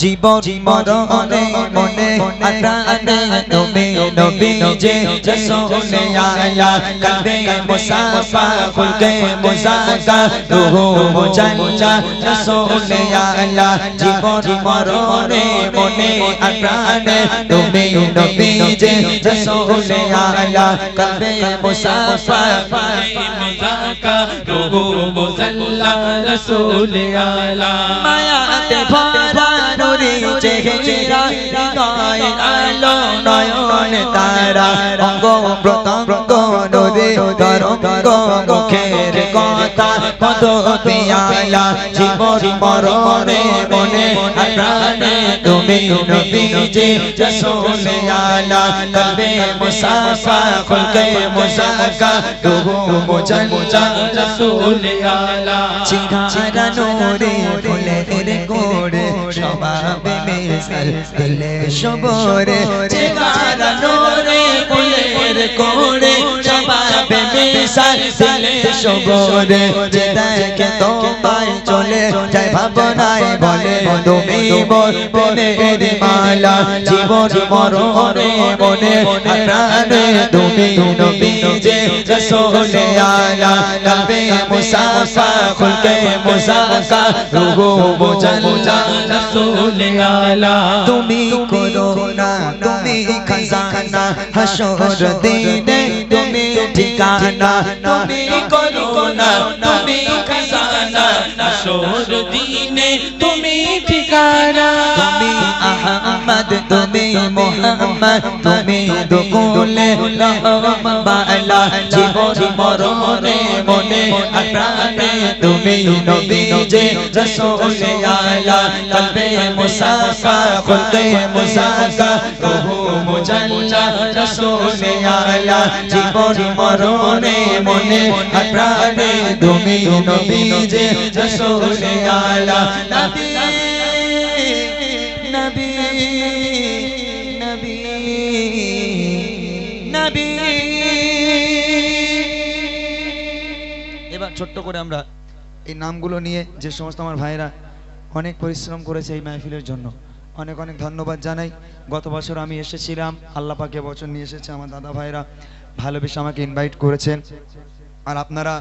জীবন মরণে মনে আটানে তুমি নবী যে রাসূলে আলা কলবে মুসাফা খুলকে মুজাকা রূহ মুজাল্লা রাসূলে আলা জীবন মরণে মনে আটানে তুমি নবী যে রাসূলে আলা কলবে মুসাফা মুজাকা রূহ মুজাল্লা রাসূলে আলা মায়াতে ভরা নুরি চেহারা হৃদয় আলো নয়ন তারা অঙ্গ প্রত্যঙ্গ নুরি তরঙ্গ মুখের কথা কত পিয়ালা জীবন মরণে মনে প্রাণে তুমি নবী যে রাসূলে আলা কলবে মুসাফা খুলকে মুজাকা রূহ মুজাল্লা রাসূলে আলা চিহারা নুরি ফুলের গোড়ে স্বভাবে মিশাল দিলে সবরে চিহারা নুরি ফুলের গোড়ে স্বভাবে মিশাল দিলে সবরে যে দেখে তোমায় চলে যায় ভাবনায় বলে তুমি মোর প্রেমের মালা জীবন মরণে মনে প্রাণে তুমি নবী যে রাসূলে আলা কলবে মুসাফা খুলকে মুজাকা রূহ মুজাল্লা রাসূলে আলা তুমি করুণা তুমি খাজানা হাসর দিনে তুমি ঠিকানা তুমি করুণা তুমি খাজানা হাসর দিনে তুমি ঠিকানা তুমি আহমদ তুমি মুহাম্মদ তুমি দুকুলে রহমালা জীবন মরণে মনে প্রাণে তুমি নবী যে রাসূলে আলা কলবে মুসাফা খুলকে মুজাকা রূহ মুজাল্লা রাসূলে আলা জীবন মরণে মনে প্রাণে তুমি নবী যে রাসূলে আলা নবী নবী নবী নবী। এবার ছোট্ট করে আমরা এই নামগুলো নিয়ে যে সমস্ত আমার ভাইরা অনেক পরিশ্রম করেছে এই মাহফিলের জন্য অনেক অনেক ধন্যবাদ জানাই। গত বছর আমি এসেছিলাম, আল্লাহ পাকে বছর নিয়ে এসেছে আমার দাদা ভাইরা ভালোবেসে আমাকে ইনভাইট করেছেন। আর আপনারা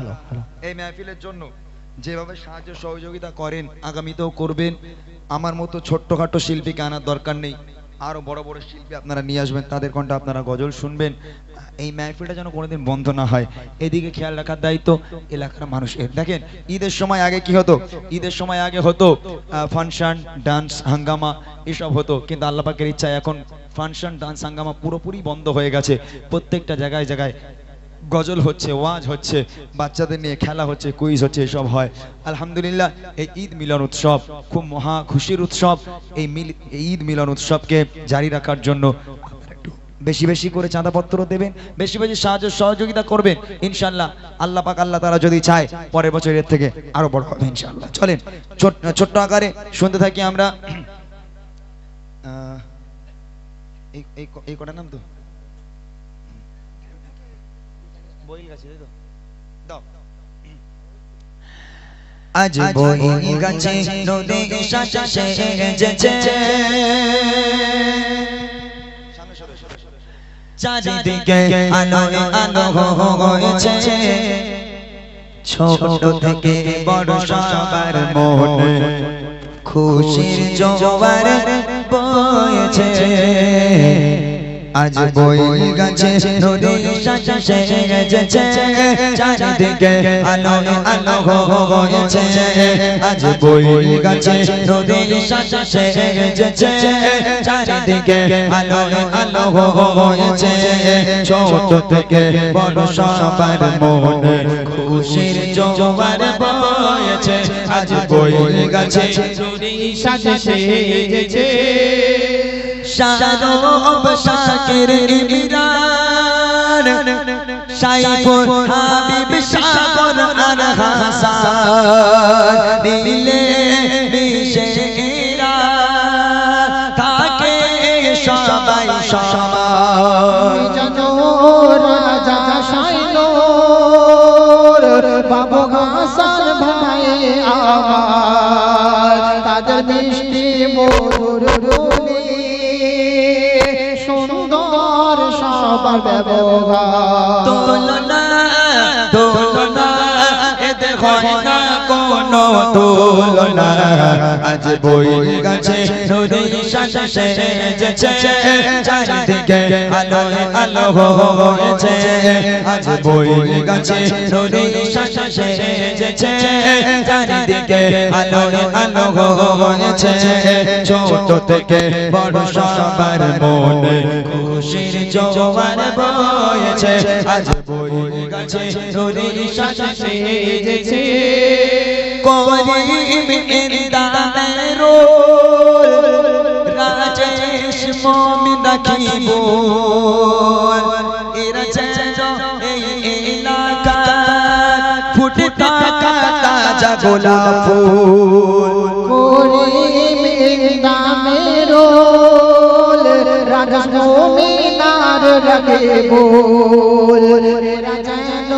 এই মাহফিলের জন্য যেভাবে সাহায্য সহযোগিতা করেন আগামীতেও করবেন। আমার মতো ছোট্টখাটো শিল্পীকে আনার দরকার নেই, আরো বড় বড় শিল্পী আপনারা নিয়ে আসবেন, তাদের কণ্ঠে আপনারা গজল শুনবেন। এই মাহফিলটা যেন কোনোদিন বন্ধ না হয়, এদিকে খেয়াল রাখার দায়িত্ব এলাকার মানুষের। দেখেন ঈদের সময় আগে কি হতো, ঈদের সময় আগে হতো ফাংশন ডান্স হাঙ্গামা এসব হতো, কিন্তু আল্লাহ পাকের ইচ্ছায় এখন ফাংশন ডান্স হাঙ্গামা পুরোপুরি বন্ধ হয়ে গেছে। প্রত্যেকটা জায়গায় জায়গায় গজল হচ্ছে, ওয়াজ হচ্ছে, বাচ্চাদের নিয়ে খেলা হচ্ছে, কুইজ হচ্ছে, এসব হয়। আলহামদুলিল্লাহ এই ঈদ মিলন উৎসব খুব মহা খুশির উৎসব। এই ঈদ মিলন উৎসবকে জারি রাখার জন্য বেশি বেশি করে চাঁদাপত্র দেবেন, বেশি বেশি সাহায্য সহযোগিতা করবেন। ইনশাআল্লাহ আল্লাহ পাক আল্লাহ তাআলা যদি চায় পরের বছরের থেকে আরো বড় হবে ইনশাআল্লাহ। চলেন ছোট্ট আকারে শুনতে থাকি আমরা। এই কটা নাম তো বইল গাছে তো দাও। আজ বইল গাছে নদী শাসে সেজেছে, চারিদিকে আলো আলো হয়েছে, ছোট থেকে বড় সবার মনে খুশির জোয়ার বইছে। আজ বইল গাছে নদী শাসে সেজেছে, চারিদিকে আলো আলো হয়েছে। আজ বইল গাছে নদী শাসে সেজেছে, চারিদিকে আলো আলো হয়েছে, ছোট থেকে বড় সবার মনে খুশির জোয়ার বইছে। আজ বইল গাছে নদী শাসে সেজেছে, শারব শাকির ইমরান সাইফুল হাবিব সাগর আর হাসান মিলে মিশেরা থাকে সবাই সমান। জানো রাজা শাইনোর বাবু হাসান ভাই আমার তাদের মিষ্টি মধুর রূপে সুন্দর সবার ব্যবহার তুলনা তুলনা এতে হয় না কোনো তুলনা আজ বই গাছে নদী শাসে সেজেছে চারিদিকে আলো আলো হয়েছে আজ বই গাছে নদী শাসে সেজেছে চারিদিকে আলো আলো হয়েছে ছোট থেকে বড় সবার মনে খুশির জোয়ার বয়েছে আজ বই গাছে নদী শাসে সেজেছে করিম ইন্দামের রাজেশ মুমিন রাখিব এরা যেন এই এলাকা ফুটে থাকা তাজা গোলাপ ফুল করিম ইন্দামের রাজেশ মুমিনার রাখিব এরা যেন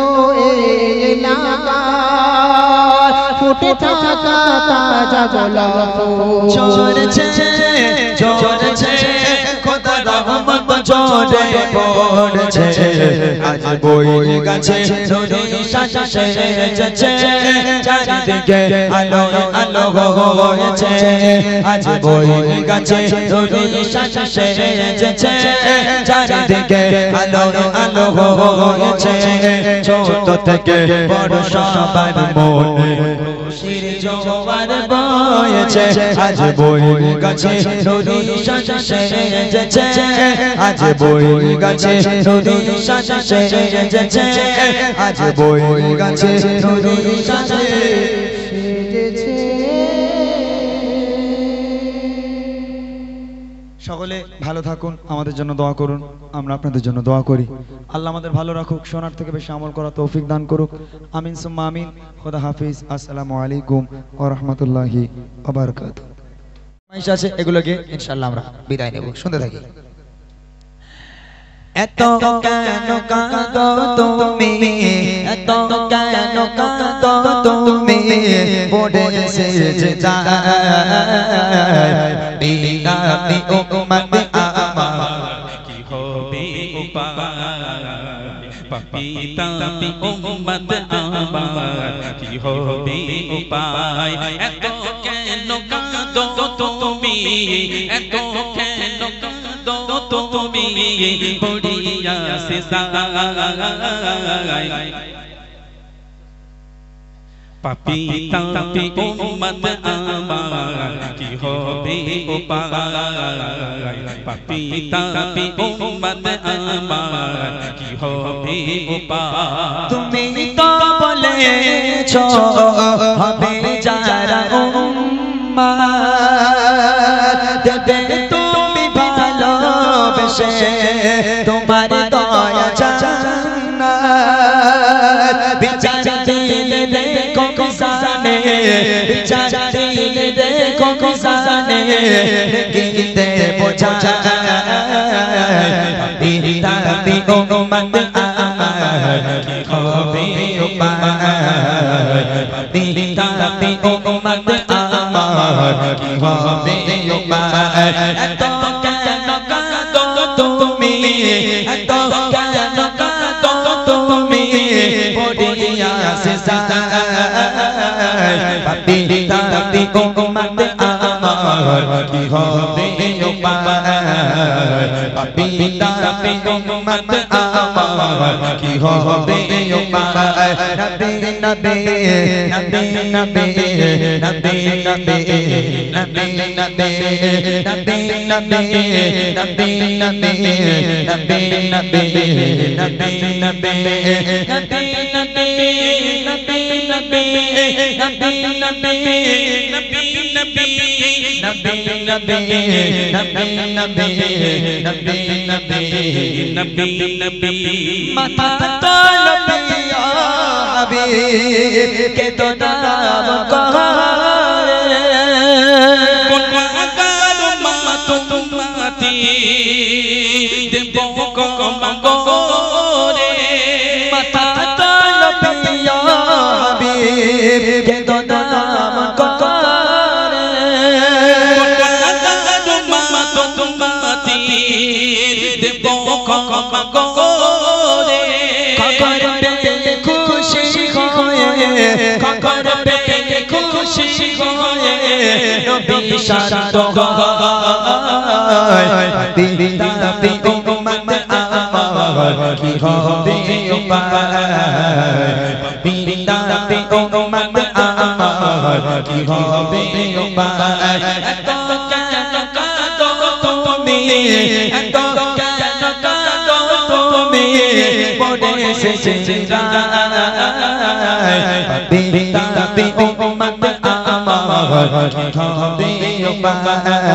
এই এলাকা ফুটে থাকা তাজা গোলাপ ফুল চলেছে চলেছে খোদা রহমত জোরে পড়েছে আজ বই গাছে নদী শাসে সেজেছে চারিদিকে আলো আলো হয়েছে আজ বই গাছে নদী শাসে সেজেছে চারিদিকে আলো আলো হয়েছে ছোট থেকে বড় সবার মনে খুশির জোয়ার বয়েছে আজ বই গাছে নদী শাসে সেজেছে আজ বই গাছে নদী শাসে সেজেছে আজ বই গাছে নদী শাসে সেজেছে সকলে ভালো থাকুন আমাদের জন্য দোয়া করুন আমরা আপনাদের জন্য দোয়া করি আল্লাহ আমাদের ভালো রাখুক শোনার থেকে বেশি আমল করা তৌফিক দান করুক আমিন সুম্মা আমিন খোদা হাফিজ আসসালামু আলাইকুম ওয়া রাহমাতুল্লাহি ওয়া বারাকাতুহু মাইশ আছে এগুলোকে ইনশাআল্লাহ আমরা বিদায় নেব শুনতে থাকি এত কেন কাঁদো তুমি এত কেন কাঁদো তুমি পড়ে এসেছে বিনামি উম্মত আমার কি হবে উপায় পাপিতা পি উম্মত আমার কি হবে উপায় এত কেন কাঁদো তুমি এত কেন কাঁদো তুমি পড়িয়া সে পাপিতা পি উম্মত আমার কি হবে উপায় পাপিতা পি উম্মত আমার কি হবে উপায় তুমি তো বলেছো হবে যারা উম্মত দেবে তুমি ভালোবেসে তোমার দয়া জান্নাত বিচার দিলে দেখো কিসানে বিচার দিলে দেখো কিসানে গীতে বোঝায় পিতা পি উম্মত আমার কি হবে উপায় পিতা পি উম্মত আমার কি হবে উপায় এত কেন কাঁদো তুমি এত কেন কাঁদো তুমি পড়িয়া সে পিতা পি উম্মত আমার কি হবে উপায় পিতা পি উম্মত আমার কি হবে উপায় নবী নবী নবী নবী নবী নবী নবী নবী নবী নবী নবী নবী নবী নবী নবী নবী মাথা তোলো পিয়া হাবিব কে তো নাম করে গুণগান মা তোমাতি দেব গরে মাথা তোলো পিয়া হাবিব কে তো নাম করে উম্মতি দেব ক্ষমা করে করবে খুশি হয়ে করবে খুশি হয়ে নবী শান্ত হয় বিদাবি উম্মত আমার কি হবে উপায় বিদাবি উম্মত আমার কি হবে উপায় এত কেন কাঁদো তুমি এত কেন কাঁদো তুমি পড়ে এসেছে বিদাবি উম্মত আমার কি হবে উপায়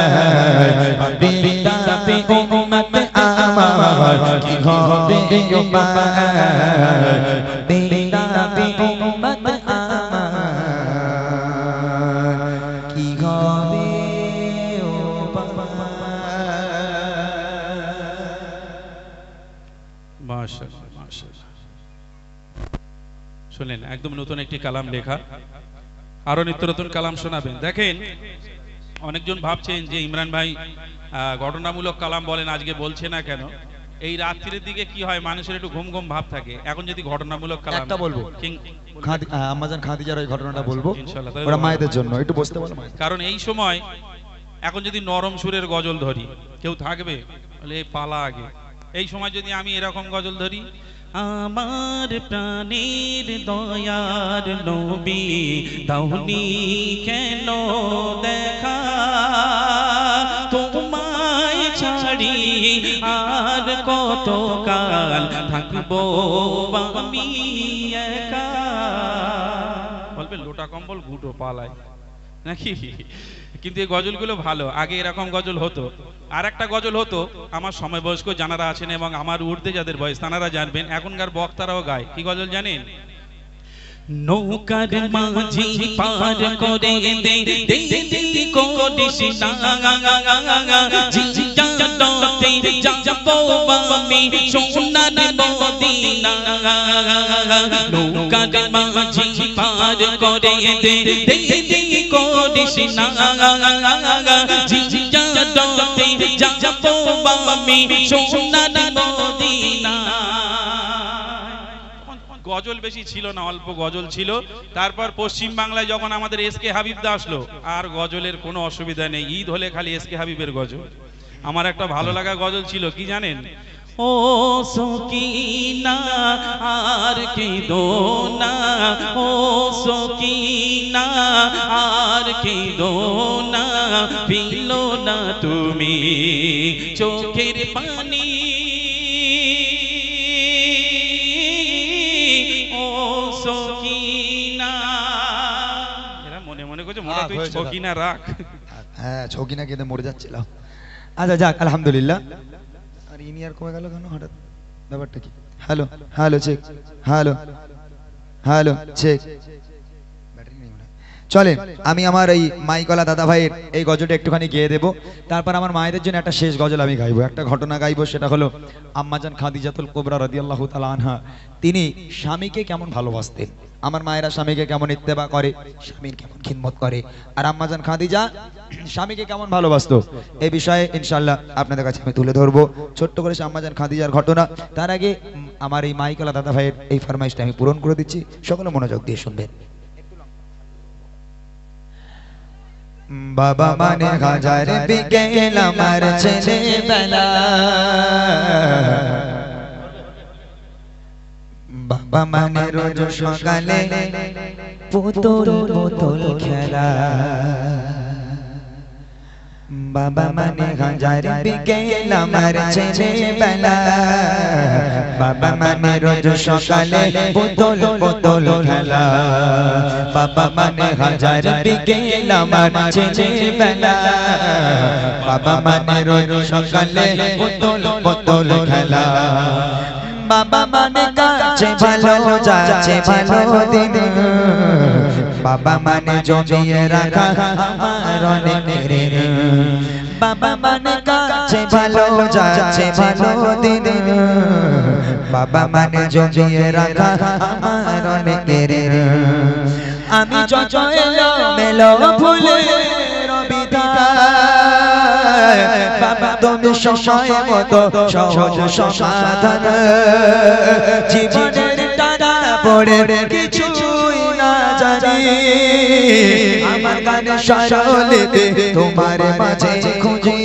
বিদাবি উম্মত আমার কি হবে উপায় বিদাবি উম্মত আমার কি হবে মাশাআল্লাহ মাশাআল্লাহ। শুনলেন একদম নতুন একটি কালাম লেখা, আরো নিত্য নতুন কালাম শোনাবেন। দেখেন অনেকজন ভাবছেন যে ইমরান ভাই ঘটনামূলক কালাম বলেন, আজকে বলছে না কেন। এই রাত্রির দিকে কি হয়, মানুষের একটু ঘুম ঘুম ভাব থাকে। এখন যদি ঘটনামূলক কালাম একটা বলবো, আম্মাজান খাদিজার ওই ঘটনাটা বলবো, ইনশাআল্লাহ ওরা মায়েদের জন্য একটু বসতে বলো। কারণ এই সময় এখন যদি নরম সুরের গজল ধরি, কেউ থাকবে বলে পালা আগে। এই সময় যদি আমি এরকম গজল ধরি, আমার প্রাণের দয়ার নবী দাওনি কেন দেখা, তোমায় ছাড়ি আর কত কাল থাকবো আমি একা। বলবে লোটা কম্বল গুটো পালায় নাকি, কিন্তু এই গজলগুলো ভালো। আগে এরকম গজল হতো। আর একটা গজল হতো, আমার সময় বয়স্ক জানারা আছেন এবং আমার ঊর্ধ্বে যাদের বয়স তানারা জানবেন, এখনকার বক্তারাও গায়। কি গজল জানেন? নৌকার মাঝি পার করে দে করিস না, জিয়ারতে যাবো আমি সোনার মদিনা। নৌকার মাঝি পার করে দে করিস না, জিয়ারতে যাবো আমি সোনার মদিনা। গজল বেশি ছিল না, অল্প গজল ছিল। তারপর পশ্চিম বাংলায় যখন আমাদের এসকে হাবিবদা আসলো, আর গজলের কোনো অসুবিধা নেই। ঈদ হলে খালি এসকে হাবিবের গজল। আমার একটা ভালো লাগা গজল ছিল, কি জানেন? ও সকিনা আর কেঁদো না, ও সকিনা আর কেঁদো না, ফেলো না তুমি চোখের পানি। ছকিনা রাখ, হ্যাঁ ছকিনা কেঁদে মরে যাচ্ছিলাম। আচ্ছা যাক, আলহামদুলিল্লাহ। আর ইনি আর কমে গেল কেন হঠাৎ, ব্যাপারটা কি? Hello hello check, hello hello check. চলেন আমি আমার এই মাইকলা দাদা ভাইয়ের এই গজলটা একটুখানি গেয়ে দেবো। তারপর আমার মায়েদের জন্য একটা শেষ গজল আমি গাইবো, একটা ঘটনা গাইবো। সেটা হলো আম্মাজান খাদিজাতুল কুবরা রাদিয়াল্লাহু তাআলা আনহা, তিনি স্বামীকে কেমন ভালোবাসতেন, আমার মায়েরা স্বামীকে কেমন ইত্তেবা করে, স্বামীর কেমন খিদমত করে, আর আম্মাজান খাদিজা স্বামীকে কেমন ভালোবাসতো, এই বিষয়ে ইনশাআল্লাহ আপনাদের কাছে আমি তুলে ধরবো ছোট্ট করে আম্মাজান খাদিজার ঘটনা। তার আগে আমার এই মাইকলা দাদা ভাইয়ের এই ফরমাইশটা আমি পূরণ করে দিচ্ছি, সকলে মনোযোগ দিয়ে শুনবেন। বাবা মানে হাজার বিকেল আমার ছেলেবেলা, বাবা মানে রোজ সকালে পুতুল পুতুল খেলা, বাবা মানে হাজার বিকেল আমার ছেলেবেলা, বাবা মানে রোজ সকালে পুতুল পুতুল খেলা, বাবা মানে হাজার বিকেল আমার ছেলেবেলা, বাবা মানে রোজ সকালে পুতুল পুতুল খেলা, বাবা মানে কাছে ভালো যাচ্ছে ভালো দিন, বাবা মানে জমিয়ে রাখা আমার অনেক ঋণ, বাবা মানে কাছে ভালো যাচ্ছে ভালো দিন, বাবা মানে জমিয়ে রাখা আমার অনেক ঋণ, আমি যত এলো মেলো ভুলে রবিদায়, বাবা নবী সময় মতো সহজ সমাধান জীবনের টানা পড়ে কিছুই না জানি আমার গানে সরলেতে তোমার মাঝে খুঁজি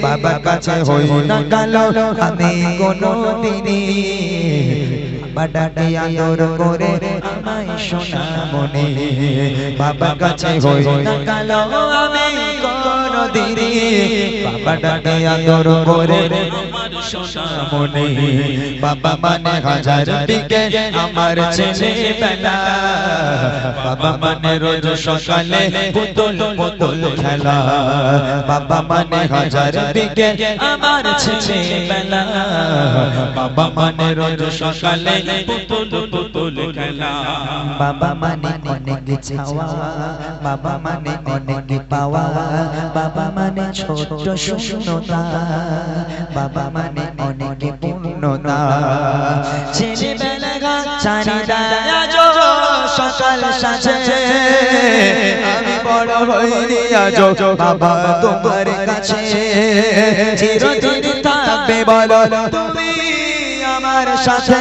বাবার কাছে হই না কালো আমি কোনদিনই বাবাকে আদর করে আমায় সোনা মনে বাবার কাছে হই না কালো আমি কোনদিনই বাবাকে আদর করে আমার সোনা মনে বাবা মানে হাজার দিকে আমার ছেলেবেলা বাবা মানে রোজ সকালে পুতুল পুতুল খেলা বাবা মানে হাজার দিকে আমার ছেলেবেলা বাবা মানে রোজ সকালে পুতুল পুতুল খেলা বাবা মানে অনেক ছাওয়া বাবা মানে অনেক পাওয়া বাবা মানে ছোট শূন্যতা বাবা মানে অনেক পূর্ণতা ছেলেবেলা চারিদা সকাল সাজে আমি বড় হইনি আজ বাবা তোমার কাছে চিরদিন থাকবে বলো তুমি আমার সাথে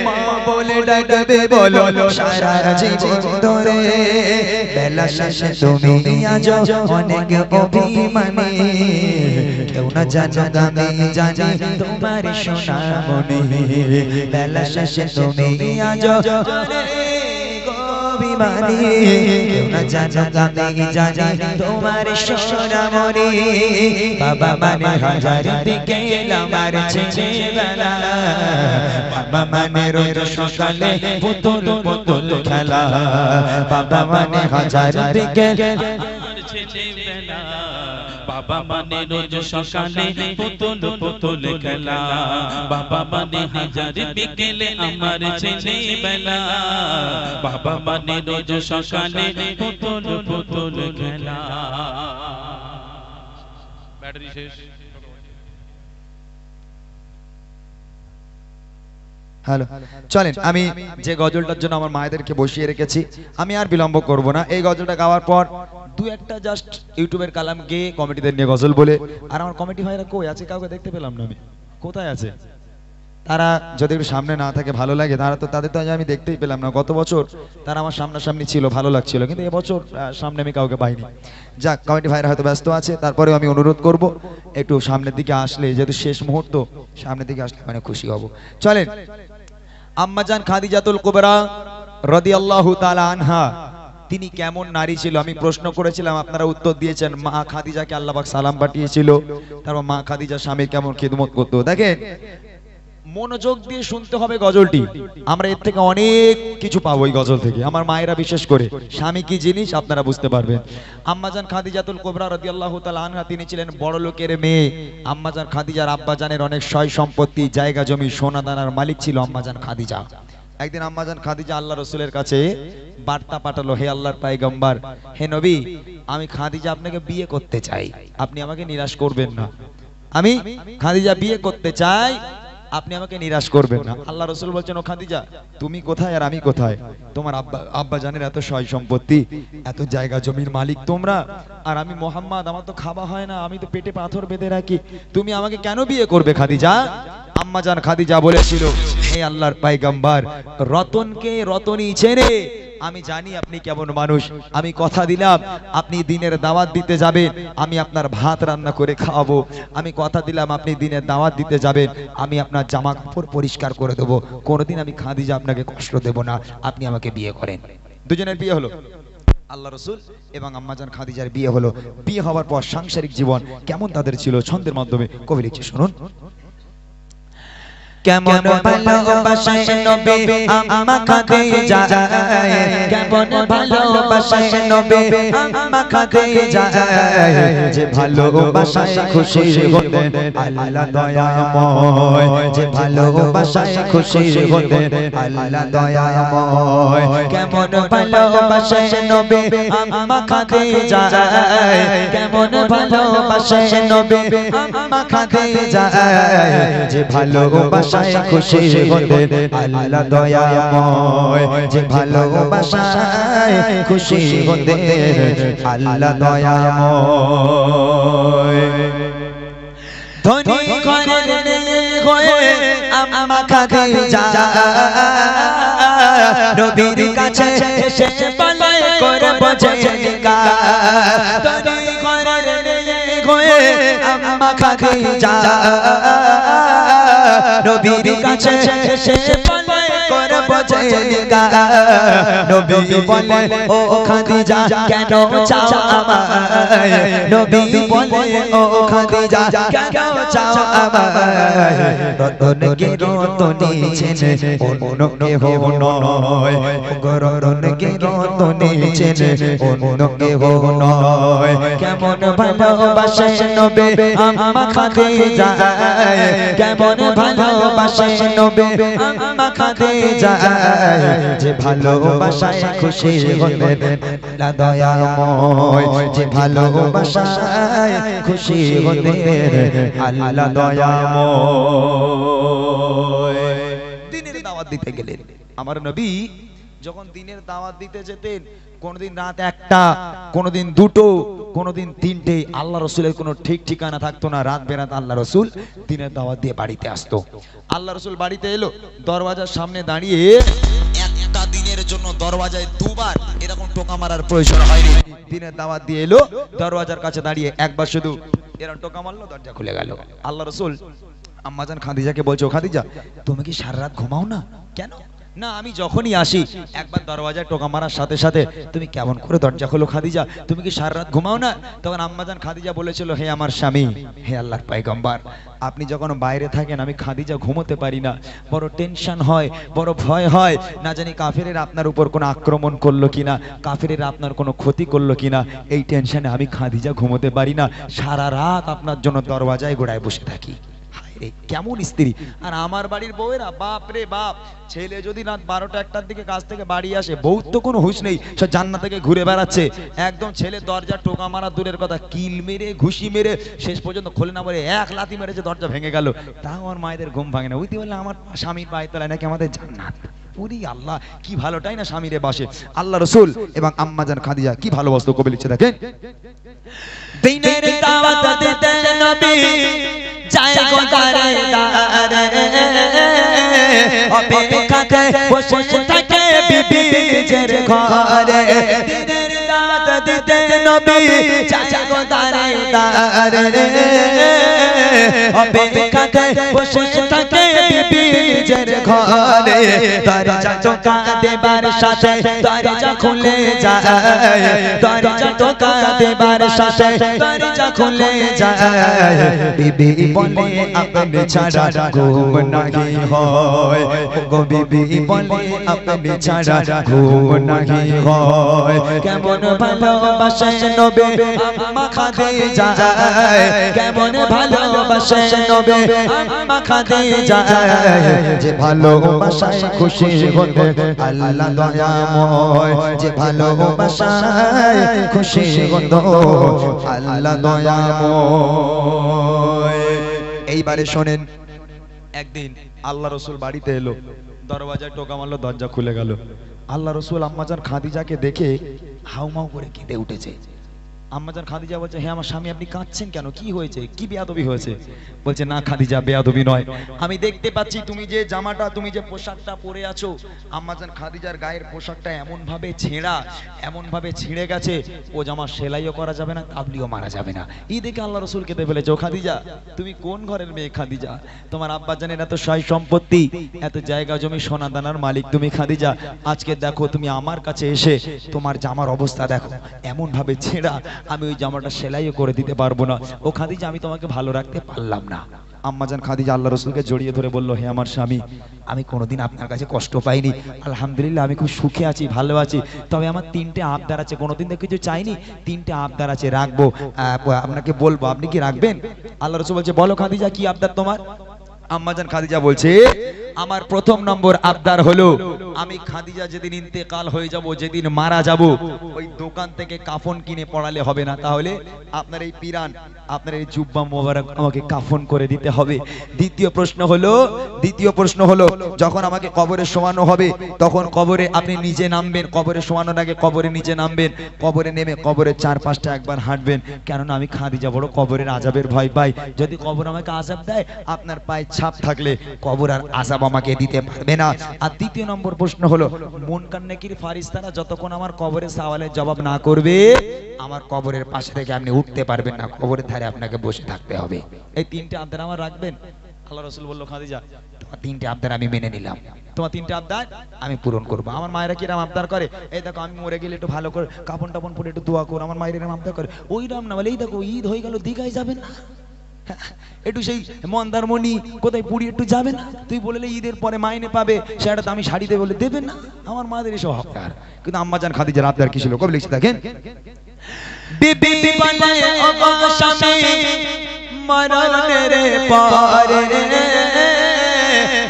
মা বলে ডাকবে বলো সারা জীবন ধরে বেলা শেষে তুমি আজ অনেক অভিমানী কেউ না জানো আমি জানি তোমার সোনা মনে বেলা শেষে তুমি আজ অভিমানী কেউ না জানো আমি জানি তোমার সোনা মনে বাবা মানে হাজার দিকে আমার ছেলেবেলা বাবা মানে রোজ সকালে পুতুল পুতুল খেলা বাবা মানে হাজার দিকে আমার ছেলেবেলা বাবা মানে রোজ সকালে পুতুল পুতুল খেলা বাবা মানে হাজার বিকেলে আমার ছেলেবেলা বাবা মানে রোজ সকালে পুতুল পুতুল খেলা ব্যাটারি শেষ হ্যালো চলেন আমি যে গজলটার জন্য আমার মায়েদেরকে বসিয়ে রেখেছি আমি আর বিলম্ব করব না এই গজলটা গাওয়ার পর দু একটা জাস্ট ইউটিউবের কালাম গেয়ে কমিটিদের নিয়ে গজল বলে আর আমার কমিটি ভাইরা কই আছে কাউকে দেখতে পেলাম না আমি কোথায় আছে তারা যদি একটু সামনে না থাকে ভালো লাগে তাদের তো আমি দেখতেই পেলাম না গত বছর তারা আমার সামনাসামনি ছিল ভালো লাগছিল কিন্তু এবছর সামনে আমি কাউকে পাইনি যাক কমিটি ভাইরা হয়তো ব্যস্ত আছে তারপরেও আমি অনুরোধ করব একটু সামনের দিকে আসলে যেহেতু শেষ মুহূর্ত সামনের দিকে আসলে মানে খুশি হব চলেন আম্মাজান খাদিজাতুল কুবরা রাদিয়াল্লাহু তাআলা আনহা তিনি কেমন নারী ছিল আমি প্রশ্ন করেছিলাম আপনারা উত্তর দিয়েছেন মা খাদিজাকে আল্লাহ পাক সালাম পাঠিয়েছিল তারপর মা খাদিজা স্বামীর কেমন খিদমত করত দেখেন মনোযোগ দিয়ে শুনতে হবে গজলটি আমরা এর থেকে অনেক কিছু পাবো এই গজল থেকে আমার মায়েরা বিশেষ করে স্বামী কি জিনিস আপনারা বুঝতে পারবেন আম্মাজান খাদিজাতুল কুবরা রাদিয়াল্লাহু তাআলা আনহা তিনি ছিলেন বড় লোকের মেয়ে আম্মাজান খাদিজার আব্বাজানের অনেক সয় সম্পত্তি জায়গা জমি সোনা দানার মালিক ছিল আম্মাজান খাদিজা একদিন আম্মাজান খাদিজা আল্লাহ রাসূলের কাছে বার্তা পাঠালো হে আল্লাহর পয়গম্বর হে নবী আমি খাদিজা আপনাকে বিয়ে করতে চাই আপনি আমাকে নিরাশ করবেন না আমি খাদিজা বিয়ে করতে চাই আপনি আমাকে নিরাশ করবেন না আল্লাহ রাসূল বলছেন ও খাদিজা তুমি কোথায় আর আমি কোথায় তোমার আব্বা জানের এত সয় সম্পত্তি এত জায়গা জমির মালিক তোমরা আর আমি মুহাম্মদ আমার তো খাওয়া হয় না আমি তো পেটে পাথর বেঁধে রাখি তুমি আমাকে কেন বিয়ে করবে খাদিজা আম্মাজান খাদিজা বলেছিল হে আল্লাহর পয়গম্বর রতনকে রতনই চেনে আমি জানি আপনি কেমন মানুষ আমি কথা দিলাম আপনি দিনের দাওয়াত দিতে যাবেন আমি আপনার ভাত রান্না করে খাওয়াবো আমি কথা দিলাম আপনি দিনের দাওয়াত দিতে যাবেন আমি আপনার জামা কাপড় পরিষ্কার করে দেবো কোনোদিন আমি খাদিজা আপনাকে কষ্ট দেব না আপনি আমাকে বিয়ে করেন দুজনের বিয়ে হলো আল্লাহ রাসূল এবং আম্মাজান খাদিজার বিয়ে হলো বিয়ে হওয়ার পর সাংসারিক জীবন কেমন তাদের ছিল ছন্দের মাধ্যমে কবি লিখছে শুনুন কেমন ভালোবাসে নবী আম্মা খাদিজা কেমন ভালোবাসে নবী আম্মা খাদিজা যে ভালোবাসায় খুশি হতেন আল্লাহ দয়াময় যে ভালোবাসায় খুশি হতেন আল্লাহ দয়াময় কেমন ভালোবাসে নবী আম্মা খাদিজা কেমন ভালোবাসে নবী আম্মা খাদিজা যে ভালোবাসা খুশি হতেন আল্লাহ দয়াময় যে ভালোবাসায় খুশি হতেন আল্লাহ দয়াময় ধনী ঘরের মেয়ে হয়ে আম্মা খাদিজা নবীর কাছে এসে বলে করব জিজ্ঞাসা ধনী ঘরের মেয়ে হয়ে আম্মা খাদিজা নবীর কাছে এসে বলে করব জিজ্ঞাসা নবী বলে ও খাদিজা কেন চাও আমায় নবী বলে ও খাদিজা কেন চাও আমায় রতনকে রতনী চেনে অন্য কেহ নয় রতনকে রতনী চেনে অন্য কেহ নয় কেমন ভালোবাসে নবী আম্মা খাদিজা কেমন ভালোবাসে নবী আম্মা খাদিজা যে ভালোবাসায় খুশি হলেন আল্লাহ দয়াময় যে ভালোবাসায় খুশি হলেন আল্লাহ দয়াময় দিনের দাওয়াত দিতে গেলেন আমার নবী যখন দিনের দাওয়াত দিতে যেতেন কোনদিন রাত একটা কোনদিন দুটো কোনদিন তিনটে আল্লাহ রসুলের কোনো ঠিক ঠিকানা থাকতো না রাত বেরাত আল্লাহ রসুল দিনের দাওয়াত দিয়ে বাড়িতে আসতো আল্লাহ রসুল বাড়িতে এলো দরওয়াজার সামনে দাঁড়িয়ে একটা দিনের জন্য দরওয়াজায় দুবার এরকম টোকা মারার প্রয়োজন হয়নি দিনের দাওয়াত দিয়ে এলো দরওয়াজার কাছে দাঁড়িয়ে একবার শুধু এরকম টোকা মারলো দরজা খুলে গেল আল্লাহ রসুল আম্মাজান খাদিজাকে বলছো খাদিজা তুমি কি সারা রাত ঘুমাও না কেন না আমি যখনই আসি একবার দরওয়াজায় টোকা মারার সাথে সাথে তুমি কেমন করে দরজা খোলো খাদিজা তুমি কি সারা রাত ঘুমাও না তখন আম্মাজান খাদিজা বলেছিল হে আমার স্বামী হে আল্লাহর পয়গম্বর আপনি যখন বাইরে থাকেন আমি খাদিজা ঘুমোতে পারি না বড় টেনশন হয় বড় ভয় হয় না জানি কাফেরের আপনার উপর কোনো আক্রমণ করলো কিনা কাফেরের আপনার কোনো ক্ষতি করলো কিনা এই টেনশনে আমি খাদিজা ঘুমোতে পারি না সারা রাত আপনার জন্য দরওয়াজায় গোড়ায় বসে থাকি কেমন স্ত্রী আর আমার বাড়ির বউয়েরা বাপ রে বাপ ছেলে যদি রাত 12টা 1টার দিকে কাজ থেকে বাড়ি আসে বউ তো কোনো হুঁশ নেই সে জান্নাত থেকে ঘুরে বেড়াচ্ছে একদম ছেলে দরজা টোকা মারা দূরের কথা কিল মেরে ঘুষি মেরে শেষ পর্যন্ত খোলে না বলে এক লাথি মেরেছে দরজা ভেঙে গেল তাও আমার মায়েদের ঘুম ভাঙে না ওইতে বললে আমার স্বামীর পায়ে তলায় নাকি আমাদের জান্নাত ওরে আল্লাহ কি ভালোটাই না স্বামীরে বাসে আল্লাহ রসুল এবং আম্মাজান খাদিজা কি ভালোবাসতো কবি লিখছে দেখেন দিনের দাওয়াত দিতে নবী যায় গো দারে দারে অপেক্ষাতে বসে থাকে বিবিদের ঘরে দিনের দাওয়াত দিতে নবী যায় গো দারে দারে অপেক্ষাতে বসে থাকে বিবিদের ঘরে দরজা টোকা দেবার সাথে দরজা খুলে যায় দরজা টোকা দেবার সাথে দরজা খুলে যায় বিবি বলে আপনি ছাড়া ঘুম নাহি হয় গো বিবি বলে আপনি ছাড়া ঘুম নাহি হয় কেমন ভালোবাসে নবী আম্মা খাদিজা কেমন ভালোবাসে নবী আম্মা খাদিজা যে ভালোবাসায় খুশি হতে আল্লাহ দয়াময় যে ভালোবাসায় খুশি হতে আল্লাহ দয়াময় এইবারে শোনেন একদিন আল্লাহ রসুল বাড়িতে এলো দরওয়াজায় টোকা মারলো দরজা খুলে গেল আল্লাহ রসুল আম্মাজান খাদিজাকে দেখে হাউমাউ করে কেঁদে উঠেছে আম্মাজান খাদিজা বলছে হে আমার স্বামী আপনি কাঁদছেন কেন কি হয়েছে কি বেয়াদবি হয়েছে বলছে না খাদিজা বেয়াদবি নয় আমি দেখতে পাচ্ছি তুমি যে জামাটা তুমি যে পোশাকটা পরে আছো আম্মাজান খাদিজার গায়ের পোশাকটা এমন ভাবে ছিঁড়ে গেছে ও জামা সেলাইও করা যাবে না তাবলিও মারা যাবে না এই দেখে আল্লাহ রসুল কেঁদে ফেলেছে ও খাদিজা তুমি কোন ঘরের মেয়ে খাদিজা তোমার আব্বাজানের এত সয় সম্পত্তি এত জায়গা জমি সোনা দানার মালিক তুমি খাদিজা আজকে দেখো তুমি আমার কাছে এসে তোমার জামার অবস্থা দেখো এমন ভাবে ছেঁড়া আমি ওই জামাটা সেলাইও করে দিতে পারবো না ও খাদিজা আমি তোমাকে ভালো রাখতে পারলাম না আম্মাজান খাদিজা আল্লাহ রসুলকে জড়িয়ে ধরে বলল হে আমার স্বামী আমি কোনোদিন আপনার কাছে কষ্ট পাইনি আলহামদুলিল্লাহ আমি খুব সুখে আছি ভালো আছি তবে আমার 3টে আবদার আছে কোনোদিন তো কিছু চাইনি 3টে আবদার আছে রাখবো আপনাকে বলবো আপনি কি রাখবেন আল্লাহ রসুল বলছে বলো খাদিজা কি আবদার তোমার আম্মাজান খাদিজা বলছে আমার প্রথম নম্বর আবদার হলো আমি খাদিজা যেদিন ইন্তেকাল হয়ে যাব, যেদিন মারা যাব, ওই দোকান থেকে কাফন কিনে পড়ালে হবে না, তাহলে আপনার এই পিরান, আপনার এই জুব্বা মোবারক আমাকে কাফন করে দিতে হবে। দ্বিতীয় প্রশ্ন হলো যখন আমাকে কবরে শোয়ানো হবে তখন কবরে আপনি নিজে নামবেন, কবরে শোয়ানোর আগে কবরে নিচে নামবেন, কবরে নেমে কবরের 4-5টা একবার হাঁটবেন, কেননা আমি খাদিজা বড় কবরের আযাবের ভয় পাই। যদি কবর আমাকে আযাব দেয়, আপনার পায়ে ছাপ থাকলে কবর আর আযাব আমাকে দিতে পারবে না। আর দ্বিতীয় নম্বর প্রশ্ন হলো মুনকার নেকির ফারিস্তারা যতক্ষণ আমার কবরের সওয়ালের জবাব না করবে, আমার কবরের পাশে থেকে আপনি উঠতে পারবেন না, কবরের ধারে আপনাকে বসে থাকতে হবে। এই 3টে আবদার আমার রাখবেন। আল্লাহ রাসূল বলল, খাদিজা তোমার 3টে আবদার আমি মেনে নিলাম, তোমার 3টে আবদার আমি পূরণ করবো। আমার মায়েরা কিরম আবদার করে, এই দেখো আমি মরে গেলে একটু ভালো করে কাপড় টাপন পরে একটু দোয়া করো, আমার মায়ের এরম আবদার করে। ওই রাম না বলে, এই দেখো ঈদ হয়ে গেল, দীঘায় যাবেন না, একটু সেই মন্দারমণি কোথায় পুরী একটু যাবে না, তুই বললে ঈদের পরে মাইনে পাবে, সেটা তো আমি শাড়ি দেবে বলে দেবেন না। আমার মাদের এসব আবদার, কিন্তু আম্মাজান খাদিজার আবদার কি ছিল কবে লিখছে দেখেন। বিবি বলে ও গো স্বামী মরণের পরে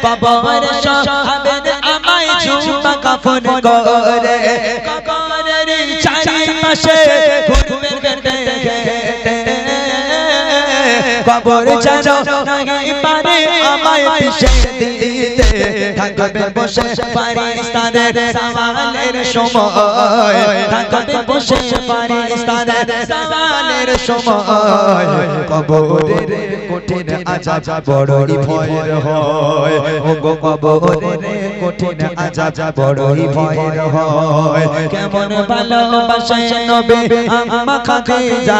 কবর সাহাবের আমায় জুব্বা কাফন করে, কবরের চারিপাশে ঘুরবে ঘেটে কবর যেন নাই পারে আমায় পিছে দিতে, থাকবে বসে ফারিস্তাদের সওয়ালের সময়, থাকবে বসে ফারিস্তাদের সওয়ালের সময়, কবরের কঠিন আযাব বড়ই ভয়ের হয়, ও গো কবরের কঠিন আযাব বড়ই ভয়ের হয়। কেমন ভালোবাসে নবী আম্মা খাদিজা,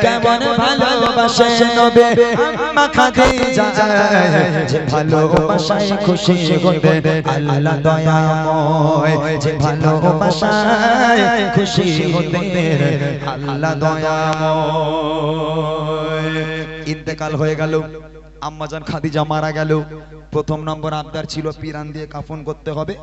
কেমন ভালোবাসে নবী আম্মা খাদিজা, যে ভালোবাসায় খুশি হতেন আল্লাহ দয়াময়, যে ভালোবাসায় খুশি হতেন আল্লাহ দয়াময়। ইন্তেকাল হয়ে গেল, আম্মাজান খাদিজা মারা গেল। প্রথম নম্বর আবদার ছিল পিরান দিয়ে কাফন করতে হবে,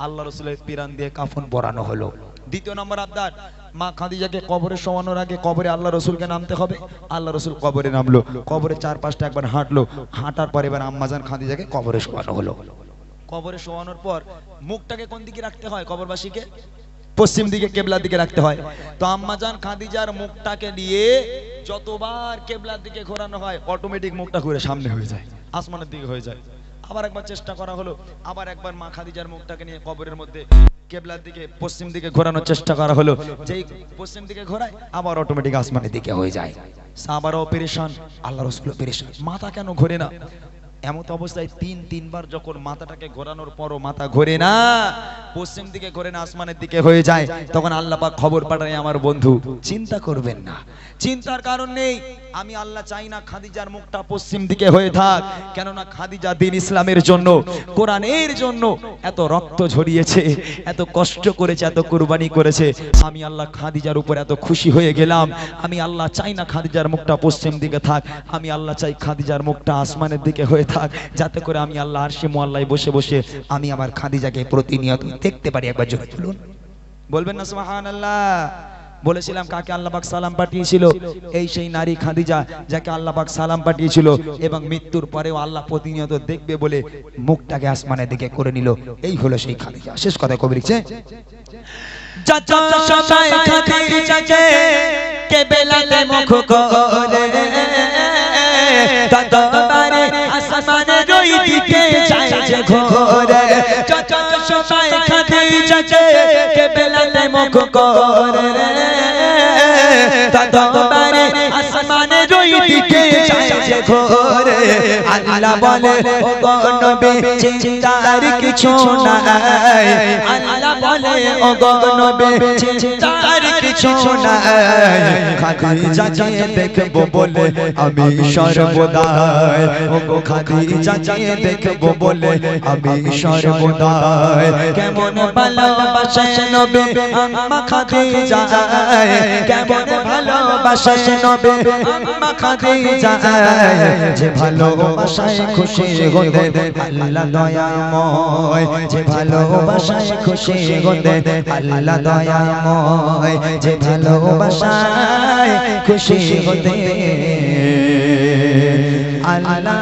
আল্লাহ রাসূলের পিরান দিয়ে কাফন পরানো হলো। দ্বিতীয় নম্বর আবদার, মা খাদিজাকে কবরে শোয়ানোর আগে কবরে আল্লাহ রাসূলকে নামতে হবে, আল্লাহ রাসূল কবরে নামলো, কবরে 4-5টা একবার হাঁটলো, হাঁটার পর এবার আম্মাজান খাদিজাকে কবরে শোয়ানো হলো। কবরে শোয়ানোর পর মুখটাকে কোন দিকে রাখতে হয় কবরবাসীকে? পশ্চিম দিকে, কেবলার দিকে রাখতে হয়। তো আম্মাজান খাদিজার মুখটাকে নিয়ে যতবার কেবলার দিকে ঘোরানো হয়, অটোমেটিক মুখটা ঘুরে সামনে হয়ে যায়, আসমানের দিকে হয়ে যায়। আবার একবার চেষ্টা করা হলো, আবার একবার মা খাদিজার মুখটাকে নিয়ে কবরের মধ্যে কেবলার দিকে, পশ্চিম দিকে ঘোরানোর চেষ্টা করা হলো, যেই পশ্চিম দিকে ঘোরায় আবার অটোমেটিক আসমানের দিকে হয়ে যায়। সাহাবারাও পেরেশান, আল্লাহ রাসূলও পেরেশান, মাথা কেন ঘোরে না? এমত অবস্থায় 3-3বার যখন মাথাটাকে ঘোরানোর পরও মাথা ঘোরে না, পশ্চিম দিকে ঘোরে না, আসমানের দিকে হয়ে যায়, তখন আল্লাহ পাক খবর পাঠায়, আমার বন্ধু চিন্তা করবেন না, চিন্তার কারণ নেই। আমি আল্লাহ চাই না খাদিজার মুখটা পশ্চিম দিকে হয়ে থাক, কেননা খাদিজা দ্বীন ইসলামের জন্য, কোরআনের জন্য এত রক্ত ঝরিয়েছে, এত কষ্ট করেছে, এত কুরবানি করেছে। আমি আল্লাহ খাদিজার উপর এত খুশি হয়ে গেলাম। আমি আল্লাহ চাই না খাদিজার মুখটা পশ্চিম দিকে থাক, আমি আল্লাহ চাই খাদিজার মুখটা আসমানের দিকে হয়ে থাক, যাতে করে আমি আল্লাহ আরশে মুআল্লায় বসে বসে আমি আমার খাদিজাকে প্রতিনিয়ত দেখতে পারি। একবার জোরে বলুন, বলবেন না সুবহানাল্লাহ? বলেছিলাম কাকে আল্লাহ পাক সালাম পাঠিয়েছিল? এই সেই নারী খাদিজা, যাকে আল্লাহ পাক সালাম পাঠিয়েছিল, এবং মৃত্যুর পরেও আল্লাহ প্রতিনিয়ত দেখবে বলে মুখটাকে আসমানের দিকে করে নিল। এই হলো সেই খাদিজা। শেষ কথা কবি লিখছে, যত সময় খাদিজাকে কেবলাতে মুখ করে, ততবারে আসমানের ওই দিকে যায় যে ঘোরে, যত সময় খাদিজাকে কেবলাতে মুখ করে, ততবারে আসমানের ওই দিকে যায় যে ঘোরে। আল্লাহ বলে ও গো নবী চিন্তার কিছু নাই, আল্লাহ বলে ও গো নবী চিন্তার কিছু নাই, খাদিজাকে দেখবো বলে আমি সর্বদাই, ও গো খাদিজাকে দেখবো বলে আমি সর্বদাই। কেমন ভালোবাসে নবী আম্মা খাদিজা, কেমন ভালোবাসে নবী আম্মা খাদিজা, যে ভালোবাসায় খুশি হতে আল্লাহ দয়াময়, যে ভালোবাসায় খুশি হতে আল্লাহ দয়াময়, যে ভালোবাসায় খুশি হতে আল্লাহ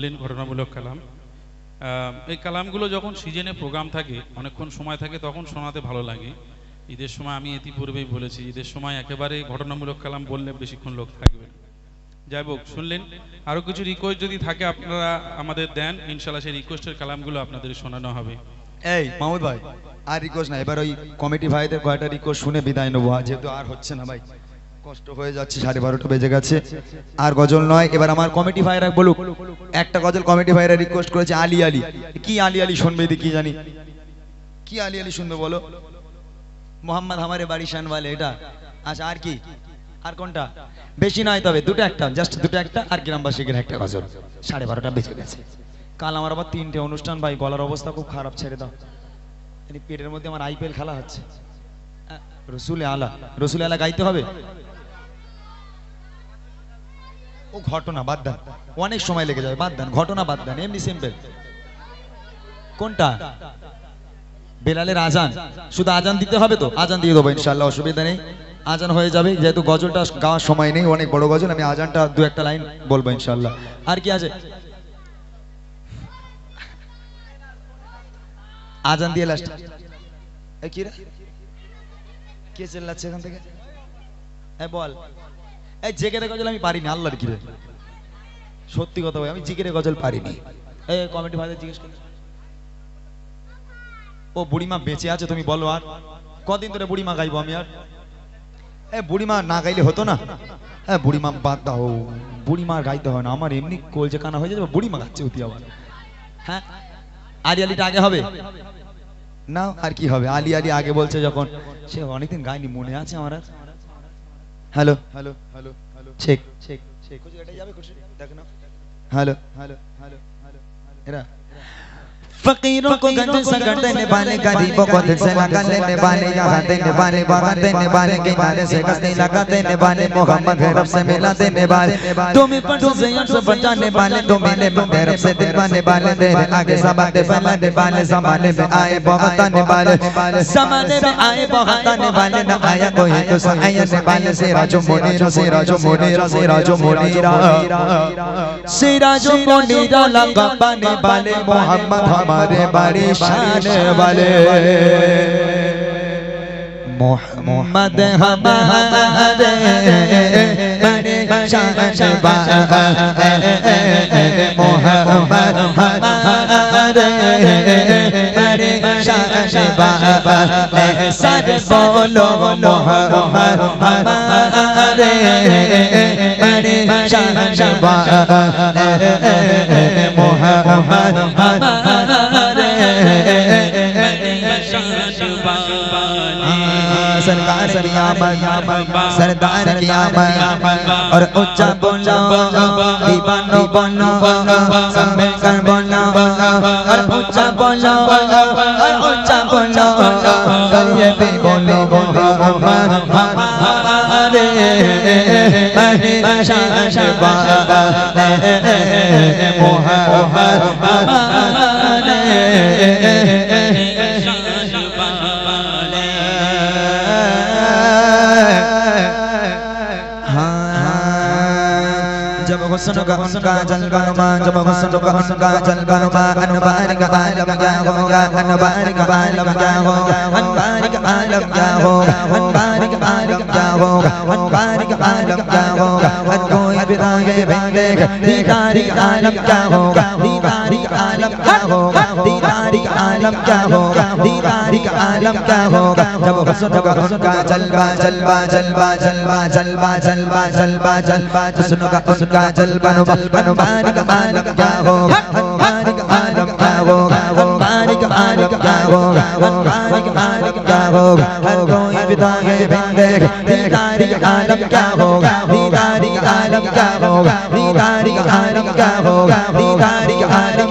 শুনলেন ঘটনামূলক কালাম। এই কালামগুলো যখন সিজনে প্রোগ্রাম থাকে, অনেকক্ষণ সময় থাকে, তখন শোনাতে ভালো লাগে। ঈদের সময় আমি ইতিপূর্বেই বলেছি, ঈদের সময় একেবারে ঘটনামূলক কালাম বললে বেশিক্ষণ লোক থাকবে। যাই হোক, শুনলেন। আরও কিছু রিকোয়েস্ট যদি থাকে আপনারা আমাদের দেন, ইনশাল্লাহ সেই রিকোয়েস্টের কালামগুলো আপনাদের শোনানো হবে। এই মাহমুদ ভাই, আর রিকোয়েস্ট না, এবার ওই কমিটি ভাইদের কয়টা রিকোয়েস্ট শুনে বিদায় নেবো, যেহেতু আর হচ্ছে না ভাই, কষ্ট হয়ে যাচ্ছে, 12:30 বেজে গেছে, আর গজল নয়। এবার আমার কমিটি ভাইরা বলুক, একটা গজল কমিটি ভাইরা রিকোয়েস্ট করেছে, আলী আলী। কি আলী আলী শুনবে, কি জানি কি আলী আলী শুনবে বলো? মোহাম্মদ হামারে বাড়ি শানওয়ালে, এটা। আচ্ছা, আর কি, আর কোনটা? বেশি নয়, তবে দুটো একটা, জাস্ট দুটো একটা, আর গ্রামবাসীকে একটা গজল। 12:30 বেজে গেছে, কাল আমার আবার 3টে অনুষ্ঠান ভাই, গলার অবস্থা খুব খারাপ, ছেড়ে দাও। পেটের মধ্যে আমার IPL খেলা হচ্ছে। রসুল আলা, রসুল আলা গাইতে হবে। ও ঘটনা বাদ দেন, অনেক সময় লেগে যাবে, বাদ দেন, ঘটনা বাদ দেন, এমনি সিম্পল। কোনটা? বেলালের আজান, শুধু আজান দিতে হবে তো? আজান দিয়ে দেবো ইনশাআল্লাহ, অসুবিধা নেই, আজান হয়ে যাবে। যেহেতু গজলটা গাওয়ার সময় নেই, অনেক বড় গজল, আমি আজানটা 2-1 লাইন বলবো ইনশাআল্লাহ। আর কি আছে? আজান দিয়ে লাস্ট। এই কি রে, কে চিল্লাচ্ছে এখান থেকে? এই বল, এই জেগেরে গজল আমি পারিনি, আল্লাহর কি রে, সত্যি কথা ভাই, আমি জিগেরে গজল পারিনি। এই কমিটি ভাইদের জিজ্ঞেস করি, ও বুড়িমা বেঁচে আছে, তুমি বলো, আর কদিন ধরে বুড়িমা গাইবো আমি? আর বুড়িমা না গাইলে হতো না? হ্যাঁ, বুড়িমা বাদ দাও, বুড়িমা গাইতে হয় না, আমার এমনি কলজে কানা হয়ে যাবে, বুড়িমা গাচ্ছে অতি আবার। হ্যাঁ, আলী আলীটা আগে হবে না? আর কি হবে? আলী আলী আগে বলছে যখন, সে অনেকদিন গাইনি, মনে আছে আমার। Hello hello hello hello, check check check, এটা যাবে খুশি, দেখ না। হ্যালো হ্যালো হ্যালো হ্যালো, এরা फकीरों को गंज संकट देने वाले, गरीबों को दिल से लगा लेने वाले, यहाँ देने वाले, वहाँ देने वाले, किनारे से कस्ती लगा देने वाले, मोहम्मद है रब से मिला देने वाले, तुम्हें पर से यम से बचाने वाले, तुम मिले बंदे रब से दिलवाने वाले, तेरे आगे समाते फैलाने वाले, ज़माने में आए बहुत आने वाले, ज़माने में आए बहुत आने वाले, न आया कोई तो सहायने वाले, सिराजो मुनीरा, सिराजो मुनीरा, सिराजो मुनीरा, सिराजो मुनीरा लगा पाने वाले, मोहम्मद हमारे बड़ी शान वाले, मोहम्मद हमारे बड़ी शान वाले, मोहम्मद हमारे बड़ी शान वाले, सर बोलो मोहम्मद हमारे बड़ी शान वाले, मोहम्मद सरकार की आमद, सरदार की आमद, और ऊंचा बोलो, दीवानो बोलो, सब मिलकर बोलो, और ऊंचा बोलो, और ऊंचा बोलो, ये भी बोलो, मोहम्मद हमारे बड़ी शान वाले, मोहम्मद हमारे हुस्न का उनका जलवा नुमा, जब हुस्न का उनका जलवा नुमा, अनवार का आलम क्या होगा, अनवार का आलम क्या होगा, अनवार का आलम क्या होगा, अनवार का आलम क्या होगा, अनवार का आलम क्या होगा, हर कोई बिताए बंदे दीदारी का आलम क्या होगा, दीदारी का आलम क्या होगा, दीदारी का आलम क्या होगा, दीदारी का आलम क्या होगा, जब हुस्न का उनका जलवा जलवा जलवा जलवा जलवा जलवा जलवा जलवा, हुस्न का उनका जलवा अनवार का आलम क्या होगा, अनवार का आलम क्या होगा, अनवार का आलम क्या होगा, अनवार का आलम क्या होगा, हर कोई बिताए बंदे दीदारी का आलम क्या होगा, दीदारी का आलम क्या होगा, दीदारी का आलम क्या होगा, दीदारी का आलम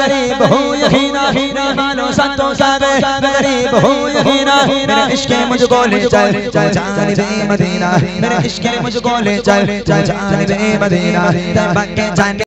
गरीब हूँ यकीना मानो संतों का गरीब हूँ यकीना मेरे इश्क मुझको ले चल जानिबे मदीना मेरे इश्क मुझको ले चल जानिबे मदीना